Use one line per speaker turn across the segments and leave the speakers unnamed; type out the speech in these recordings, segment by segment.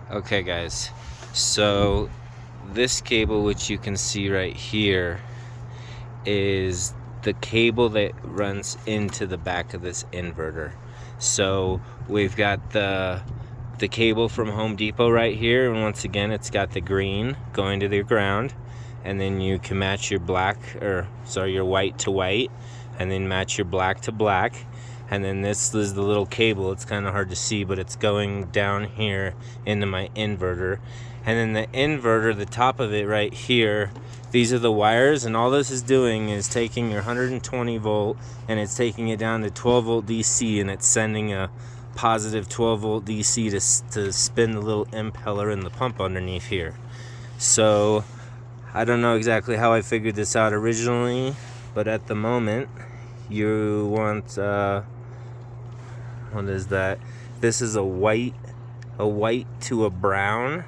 Okay guys, so this cable, which you can see right here, is the cable that runs into the back of this inverter. So we've got the cable from Home Depot right here, and once again it's got the green going to the ground, and then you can match your your white to white, and then match your black to black. And then this is the little cable. It's kind of hard to see, but it's going down here into my inverter. And then the inverter, the top of it right here, these are the wires, and all this is doing is taking your 120 volt and it's taking it down to 12 volt DC, and it's sending a positive 12 volt DC to spin the little impeller in the pump underneath here. So I don't know exactly how I figured this out originally, but at the moment you want what is that? This is a white to a brown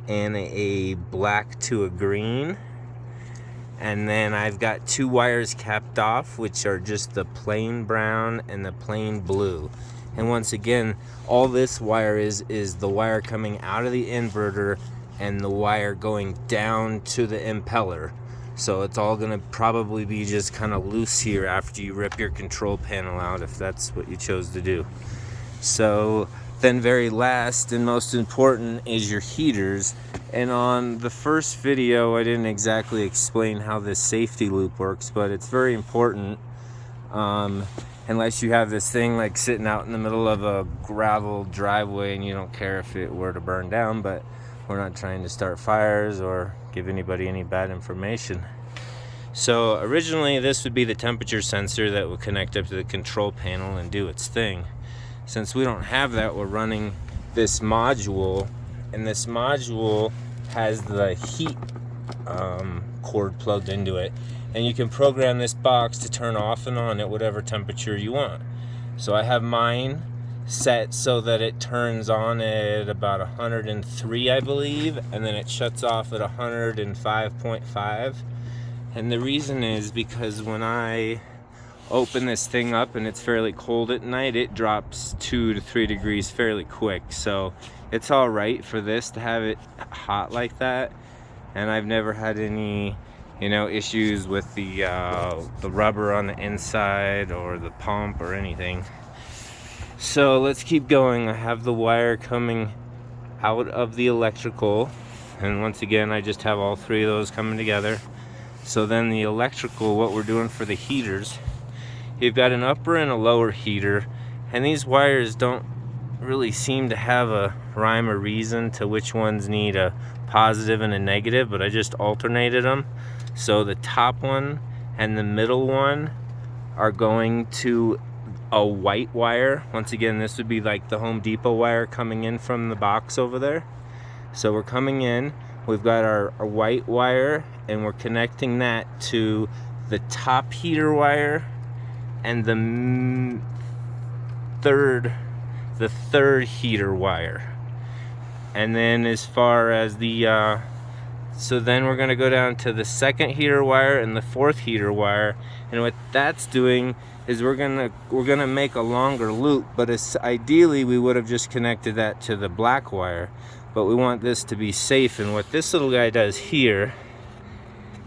and a black to a green. And then I've got two wires capped off, which are just the plain brown and the plain blue. And once again, all this wire is the wire coming out of the inverter and the wire going down to the impeller. So it's all gonna probably be just kind of loose here after you rip your control panel out, if that's what you chose to do. So then very last and most important is your heaters. And on the first video I didn't exactly explain how this safety loop works, but it's very important. Unless you have this thing like sitting out in the middle of a gravel driveway and you don't care if it were to burn down, but we're not trying to start fires or give anybody any bad information. So originally this would be the temperature sensor that would connect up to the control panel and do its thing. Since we don't have that, we're running this module, and this module has the heat cord plugged into it, and you can program this box to turn off and on at whatever temperature you want. So I have mine set so that it turns on at about 103, I believe, and then it shuts off at 105.5. And the reason is because when I open this thing up and it's fairly cold at night, it drops 2 to 3 degrees fairly quick. So it's all right for this to have it hot like that, and I've never had any issues with the rubber on the inside or the pump or anything. So let's keep going. I have the wire coming out of the electrical, and once again I just have all three of those coming together. So then the electrical, what we're doing for the heaters, you've got an upper and a lower heater, and these wires don't really seem to have a rhyme or reason to which ones need a positive and a negative, but I just alternated them. So the top one and the middle one are going to a white wire. Once again, this would be like the Home Depot wire coming in from the box over there. So we're coming in, we've got our white wire, and we're connecting that to the top heater wire and the third heater wire. And then as far as the so then we're going to go down to the second heater wire and the fourth heater wire, and what that's doing is we're gonna make a longer loop, but ideally we would have just connected that to the black wire, but we want this to be safe. And what this little guy does here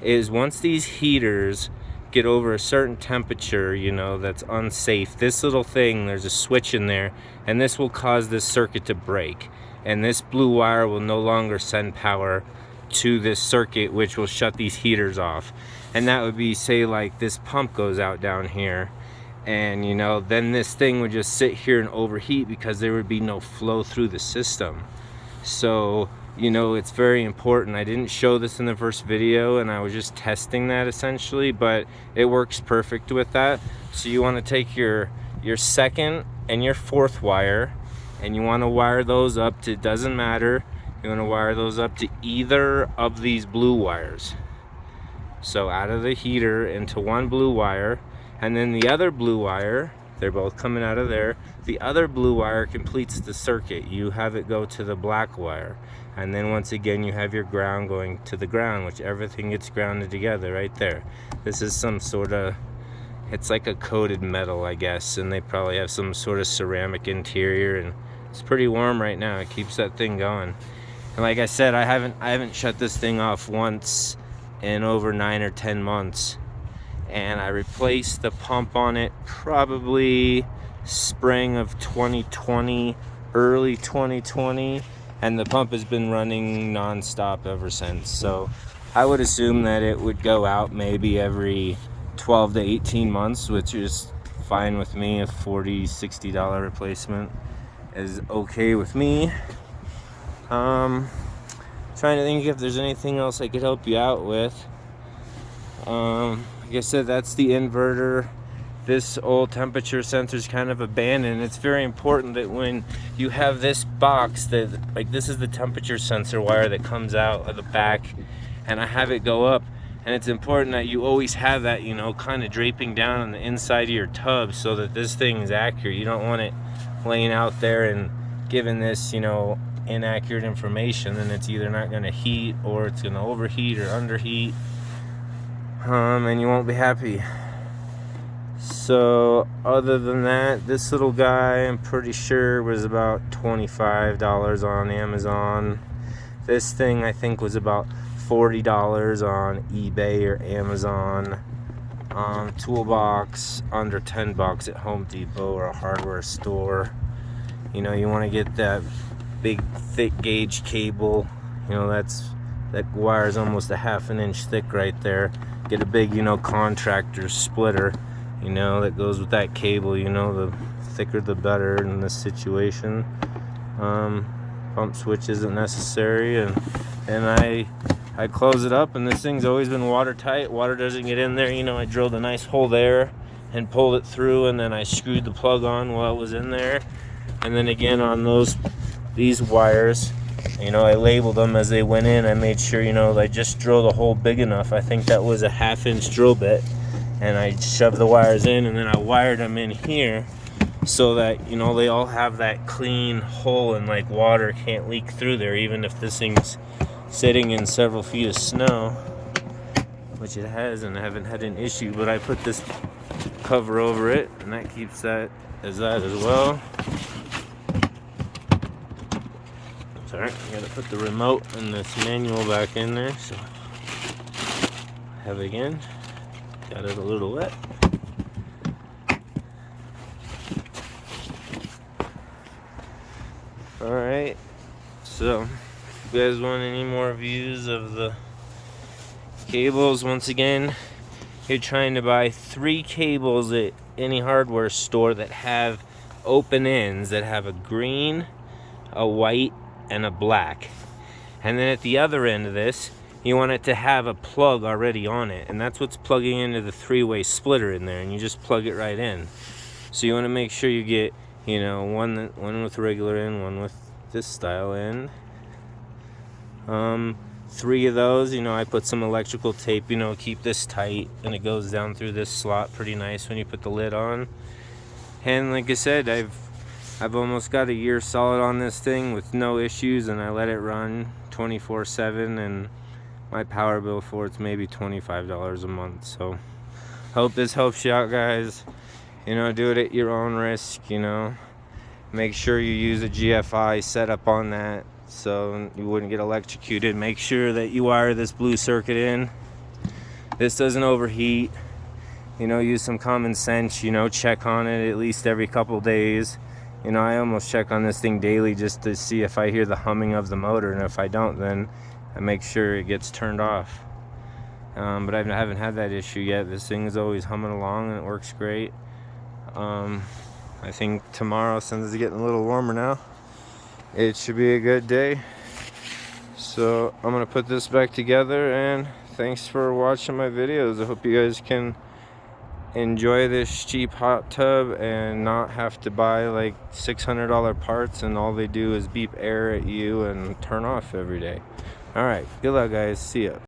is once these heaters get over a certain temperature, that's unsafe, this little thing, there's a switch in there, and this will cause this circuit to break, and this blue wire will no longer send power to this circuit, which will shut these heaters off. And that would be, say, like this pump goes out down here, and then this thing would just sit here and overheat because there would be no flow through the system. So it's very important. I didn't show this in the first video, and I was just testing that essentially, but it works perfect with that. So you want to take your second and your fourth wire, and you want to wire those up to, it doesn't matter, you want to wire those up to either of these blue wires. So out of the heater into one blue wire, and then the other blue wire, they're both coming out of there, the other blue wire completes the circuit. You have it go to the black wire, and then once again you have your ground going to the ground, which everything gets grounded together right there. This is some sort of, it's like a coated metal, I guess, and they probably have some sort of ceramic interior, and It's pretty warm right now. It keeps that thing going. And like I said, I haven't shut this thing off once in over 9 or 10 months. And I replaced the pump on it probably spring of 2020, early 2020, and the pump has been running non-stop ever since. So I would assume that it would go out maybe every 12 to 18 months, which is fine with me. A $40-$60 replacement is okay with me. Trying to think if there's anything else I could help you out with. Like I said, that's the inverter. This old temperature sensor is kind of abandoned. It's very important that when you have this box, that like this is the temperature sensor wire that comes out of the back, and I have it go up, and it's important that you always have that, you know, kind of draping down on the inside of your tub so that this thing is accurate. You don't want it laying out there and giving this, you know, inaccurate information, and it's either not going to heat or it's going to overheat or underheat, and you won't be happy. So other than that, this little guy I'm pretty sure was about $25 on Amazon. This thing I think was about $40 on eBay or Amazon. Toolbox under $10 at Home Depot or a hardware store. You know, you want to get that big thick gauge cable. You know, that wire is almost a ½ inch thick right there. Get a big, you know, contractor splitter, you know, that goes with that cable. You know, the thicker the better in this situation. Pump switch isn't necessary, and I close it up, and this thing's always been watertight. Water doesn't get in there. You know, I drilled a nice hole there and pulled it through, and then I screwed the plug on while it was in there. And then again on these wires, you know, I labeled them as they went in. I made sure, you know, I just drilled a hole big enough. I think that was a ½ inch drill bit, and I shoved the wires in, and then I wired them in here so that, you know, they all have that clean hole, and like water can't leak through there, even if this thing's sitting in several feet of snow, which it has, and I haven't had an issue. But I put this cover over it, and that keeps that as well. Sorry, I gotta put the remote and this manual back in there. So have it again. Got it a little wet. Alright, so if you guys want any more views of the cables, once again, you're trying to buy 3 cables at any hardware store that have open ends, that have a green, a white, and a black. And then at the other end of this, you want it to have a plug already on it, and that's what's plugging into the 3-way splitter in there, and you just plug it right in. So you want to make sure you get, you know, one with regular end, one with this style end. 3 of those, you know, I put some electrical tape, you know, keep this tight, and it goes down through this slot pretty nice when you put the lid on. And like I said, I've almost got a year solid on this thing with no issues, and I let it run 24/7, and my power bill for it's maybe $25 a month. So hope this helps you out, guys. You know, do it at your own risk. You know, make sure you use a GFI setup on that so you wouldn't get electrocuted. Make sure that you wire this blue circuit in. This doesn't overheat. You know, use some common sense. You know, check on it at least every couple days. You know, I almost check on this thing daily just to see if I hear the humming of the motor, and if I don't, then I make sure it gets turned off. But I haven't had that issue yet. This thing is always humming along, and it works great. I think tomorrow, since it's getting a little warmer now, it should be a good day. So I'm gonna put this back together, and thanks for watching my videos. I hope you guys can enjoy this cheap hot tub and not have to buy like $600 parts, and all they do is beep air at you and turn off every day. All right, good luck, guys. See ya.